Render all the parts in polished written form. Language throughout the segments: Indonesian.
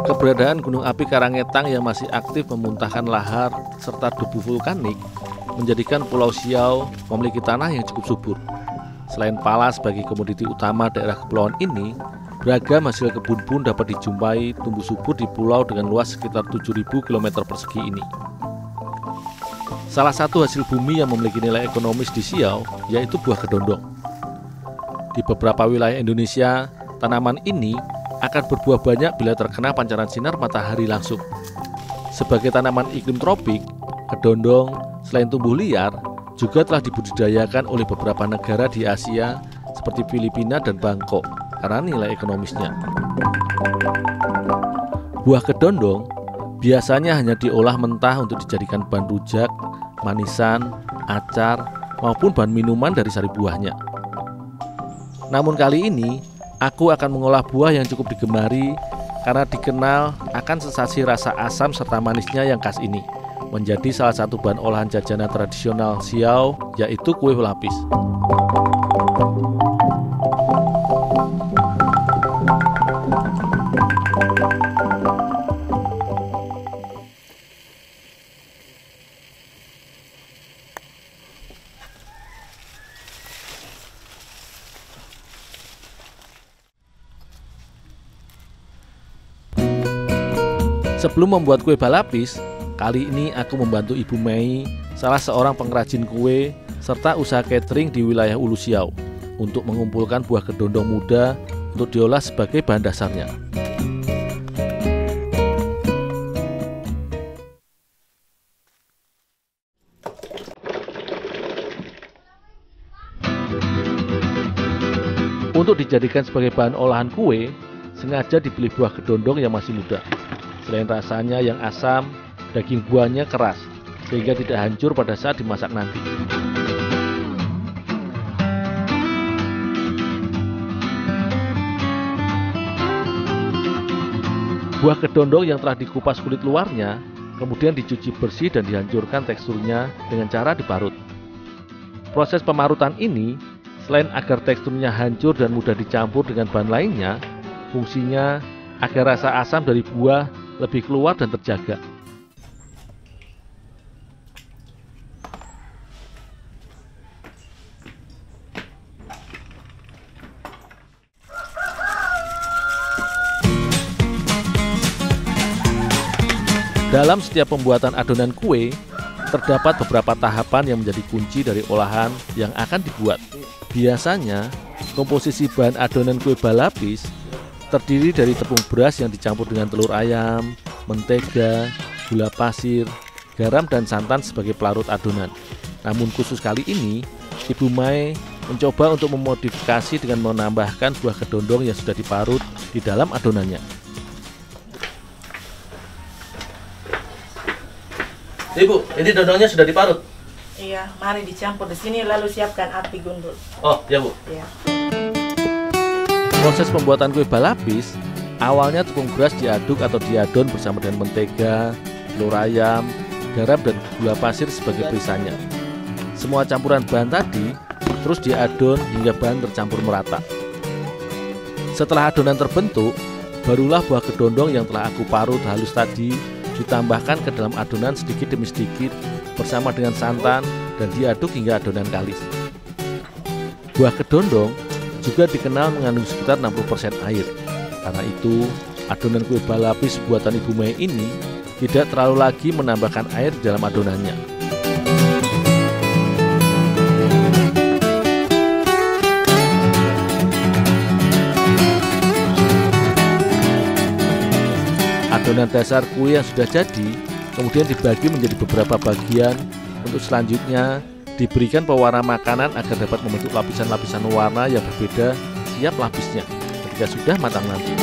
Keberadaan gunung api Karangetang yang masih aktif memuntahkan lahar serta debu vulkanik menjadikan Pulau Siau memiliki tanah yang cukup subur. Selain pala sebagai komoditi utama daerah kepulauan ini, beragam hasil kebun pun dapat dijumpai tumbuh subur di pulau dengan luas sekitar 7.000 km persegi ini. Salah satu hasil bumi yang memiliki nilai ekonomis di Siau yaitu buah kedondong. Di beberapa wilayah Indonesia, tanaman ini akan berbuah banyak bila terkena pancaran sinar matahari langsung. Sebagai tanaman iklim tropik, kedondong selain tumbuh liar, juga telah dibudidayakan oleh beberapa negara di Asia seperti Filipina dan Bangkok karena nilai ekonomisnya. Buah kedondong biasanya hanya diolah mentah untuk dijadikan bahan rujak, manisan, acar, maupun bahan minuman dari sari buahnya. Namun kali ini, aku akan mengolah buah yang cukup digemari karena dikenal akan sensasi rasa asam serta manisnya yang khas ini. Menjadi salah satu bahan olahan jajanan tradisional Siau, yaitu kue lapis. Sebelum membuat kue balapis, kali ini aku membantu Ibu Mei, salah seorang pengrajin kue serta usaha catering di wilayah Ulu Siau, untuk mengumpulkan buah kedondong muda untuk diolah sebagai bahan dasarnya. Untuk dijadikan sebagai bahan olahan kue, sengaja dipilih buah kedondong yang masih muda. Selain rasanya yang asam, daging buahnya keras, sehingga tidak hancur pada saat dimasak nanti. Buah kedondong yang telah dikupas kulit luarnya, kemudian dicuci bersih dan dihancurkan teksturnya dengan cara diparut. Proses pemarutan ini, selain agar teksturnya hancur dan mudah dicampur dengan bahan lainnya, fungsinya agar rasa asam dari buah lebih keluar dan terjaga. Dalam setiap pembuatan adonan kue, terdapat beberapa tahapan yang menjadi kunci dari olahan yang akan dibuat. Biasanya, komposisi bahan adonan kue balapis terdiri dari tepung beras yang dicampur dengan telur ayam, mentega, gula pasir, garam dan santan sebagai pelarut adonan. Namun khusus kali ini, Ibu Mai mencoba untuk memodifikasi dengan menambahkan buah kedondong yang sudah diparut di dalam adonannya. Ibu, ini dodongnya sudah diparut? Iya, mari dicampur di sini lalu siapkan api gundul. Oh, ya Bu. Iya. Proses pembuatan kue balapis, awalnya tepung beras diaduk atau diadon bersama dengan mentega, telur ayam, garam dan gula pasir sebagai perisannya. Semua campuran bahan tadi terus diadon hingga bahan tercampur merata. Setelah adonan terbentuk, barulah buah kedondong yang telah aku parut halus tadi ditambahkan ke dalam adonan sedikit demi sedikit bersama dengan santan dan diaduk hingga adonan kalis. Buah kedondong juga dikenal mengandung sekitar 60% air. Karena itu, adonan kue balapis buatan Ibu Mei ini tidak terlalu lagi menambahkan air di dalam adonannya. Adonan dasar kue yang sudah jadi kemudian dibagi menjadi beberapa bagian untuk selanjutnya diberikan pewarna makanan agar dapat membentuk lapisan-lapisan warna yang berbeda tiap lapisnya ketika sudah matang nanti.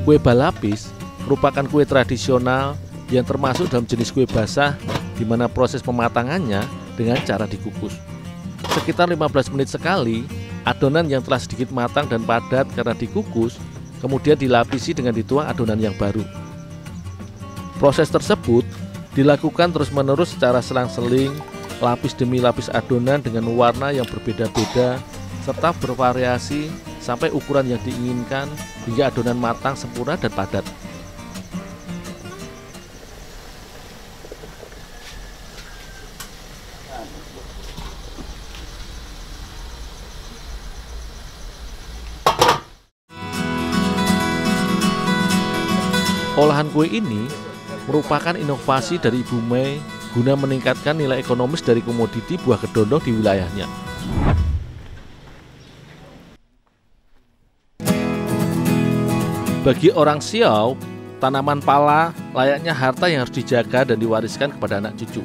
Kue balapis merupakan kue tradisional yang termasuk dalam jenis kue basah di mana proses pematangannya dengan cara dikukus. Sekitar 15 menit sekali, adonan yang telah sedikit matang dan padat karena dikukus, kemudian dilapisi dengan dituang adonan yang baru. Proses tersebut dilakukan terus-menerus secara selang-seling, lapis demi lapis adonan dengan warna yang berbeda-beda, serta bervariasi sampai ukuran yang diinginkan hingga adonan matang sempurna dan padat. Olahan kue ini merupakan inovasi dari Ibu Mei guna meningkatkan nilai ekonomis dari komoditi buah kedondong di wilayahnya. Bagi orang Siau, tanaman pala layaknya harta yang harus dijaga dan diwariskan kepada anak cucu.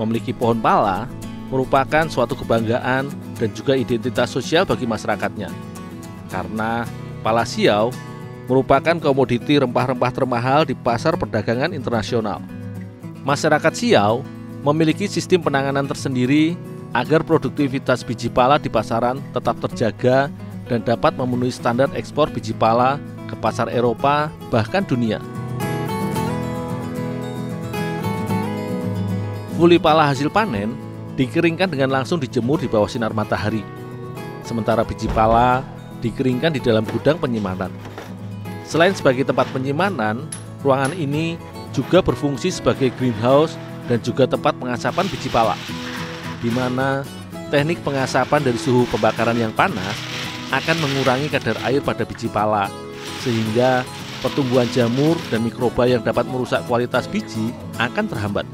Memiliki pohon pala merupakan suatu kebanggaan dan juga identitas sosial bagi masyarakatnya. Karena pala Siau merupakan komoditi rempah-rempah termahal di pasar perdagangan internasional. Masyarakat Siau memiliki sistem penanganan tersendiri agar produktivitas biji pala di pasaran tetap terjaga dan dapat memenuhi standar ekspor biji pala ke pasar Eropa bahkan dunia. Fuli pala hasil panen dikeringkan dengan langsung dijemur di bawah sinar matahari. Sementara biji pala dikeringkan di dalam gudang penyimpanan. Selain sebagai tempat penyimpanan, ruangan ini juga berfungsi sebagai greenhouse dan juga tempat pengasapan biji pala, di mana teknik pengasapan dari suhu pembakaran yang panas akan mengurangi kadar air pada biji pala, sehingga pertumbuhan jamur dan mikroba yang dapat merusak kualitas biji akan terhambat.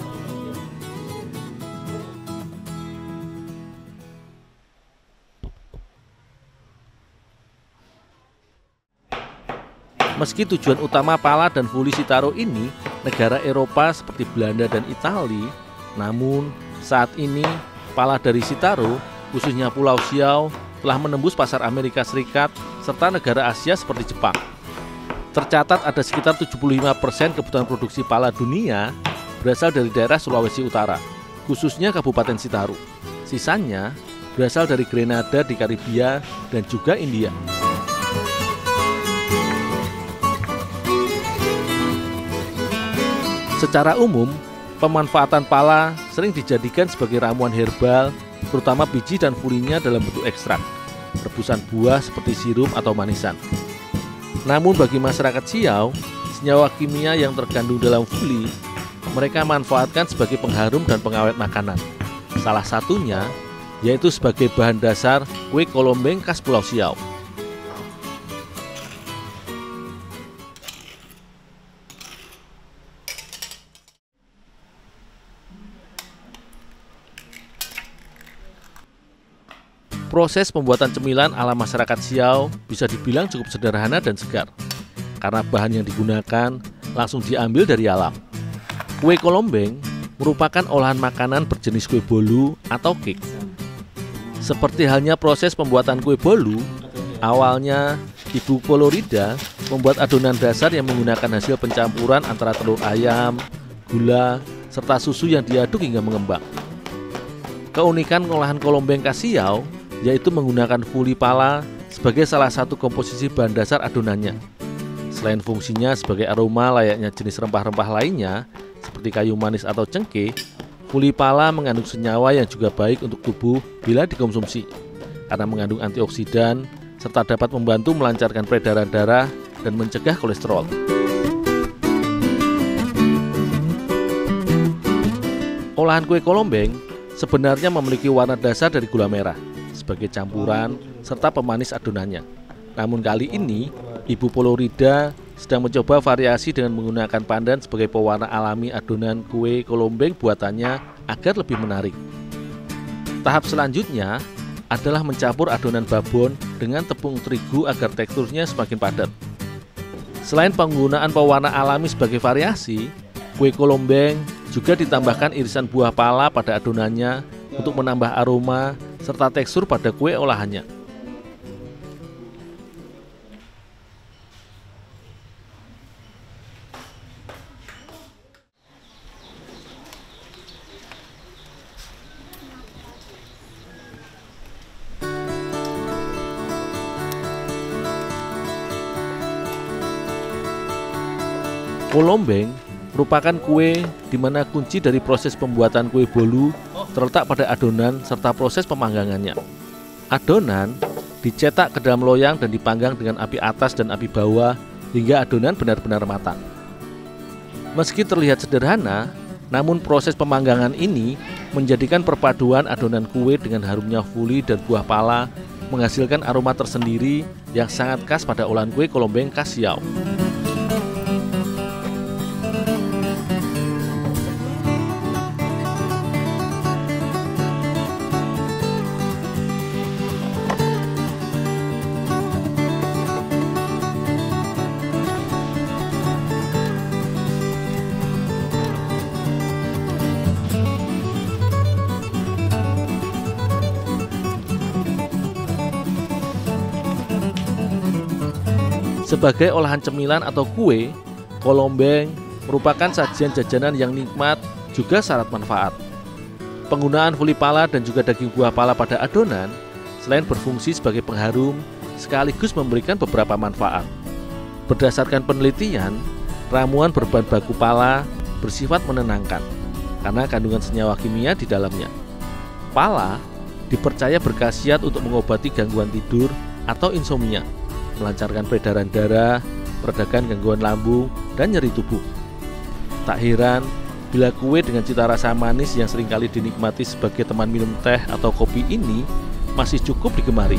Meski tujuan utama pala dan fuli Citaro ini negara Eropa seperti Belanda dan Italia, namun saat ini pala dari Citaro, khususnya Pulau Siau, telah menembus pasar Amerika Serikat serta negara Asia seperti Jepang. Tercatat ada sekitar 75% kebutuhan produksi pala dunia berasal dari daerah Sulawesi Utara, khususnya Kabupaten Citaro. Sisanya berasal dari Grenada di Karibia dan juga India. Secara umum, pemanfaatan pala sering dijadikan sebagai ramuan herbal, terutama biji dan fulinya dalam bentuk ekstrak, rebusan buah seperti sirup atau manisan. Namun bagi masyarakat Siau, senyawa kimia yang terkandung dalam fuli, mereka manfaatkan sebagai pengharum dan pengawet makanan. Salah satunya yaitu sebagai bahan dasar kue kolombeng khas Pulau Siau. Proses pembuatan cemilan ala masyarakat Siau bisa dibilang cukup sederhana dan segar, karena bahan yang digunakan langsung diambil dari alam. Kue kolombeng merupakan olahan makanan berjenis kue bolu atau cake. Seperti halnya proses pembuatan kue bolu, awalnya Ibu Polorida membuat adonan dasar yang menggunakan hasil pencampuran antara telur ayam, gula, serta susu yang diaduk hingga mengembang. Keunikan olahan kolombeng khas Siau yaitu menggunakan fuli pala sebagai salah satu komposisi bahan dasar adonannya. Selain fungsinya sebagai aroma layaknya jenis rempah-rempah lainnya seperti kayu manis atau cengkeh, fuli pala mengandung senyawa yang juga baik untuk tubuh bila dikonsumsi karena mengandung antioksidan serta dapat membantu melancarkan peredaran darah dan mencegah kolesterol. Olahan kue kolombeng sebenarnya memiliki warna dasar dari gula merah sebagai campuran serta pemanis adonannya. Namun kali ini, Ibu Polorida sedang mencoba variasi dengan menggunakan pandan sebagai pewarna alami adonan kue kolombeng buatannya agar lebih menarik. Tahap selanjutnya adalah mencampur adonan babon dengan tepung terigu agar teksturnya semakin padat. Selain penggunaan pewarna alami sebagai variasi, kue kolombeng juga ditambahkan irisan buah pala pada adonannya untuk menambah aroma serta tekstur pada kue olahannya. Kolombeng merupakan kue di mana kunci dari proses pembuatan kue bolu terletak pada adonan serta proses pemanggangannya. Adonan dicetak ke dalam loyang dan dipanggang dengan api atas dan api bawah hingga adonan benar-benar matang. Meski terlihat sederhana, namun proses pemanggangan ini menjadikan perpaduan adonan kue dengan harumnya fuli dan buah pala menghasilkan aroma tersendiri yang sangat khas pada olahan kue Kolombeng khas Riau. Sebagai olahan cemilan atau kue, kolombeng merupakan sajian jajanan yang nikmat juga syarat manfaat. Penggunaan fuli pala dan juga daging buah pala pada adonan selain berfungsi sebagai pengharum, sekaligus memberikan beberapa manfaat. Berdasarkan penelitian, ramuan berbahan baku pala bersifat menenangkan karena kandungan senyawa kimia di dalamnya. Pala dipercaya berkhasiat untuk mengobati gangguan tidur atau insomnia, melancarkan peredaran darah, meredakan gangguan lambung, dan nyeri tubuh. Tak heran bila kue dengan cita rasa manis yang seringkali dinikmati sebagai teman minum teh atau kopi ini masih cukup digemari.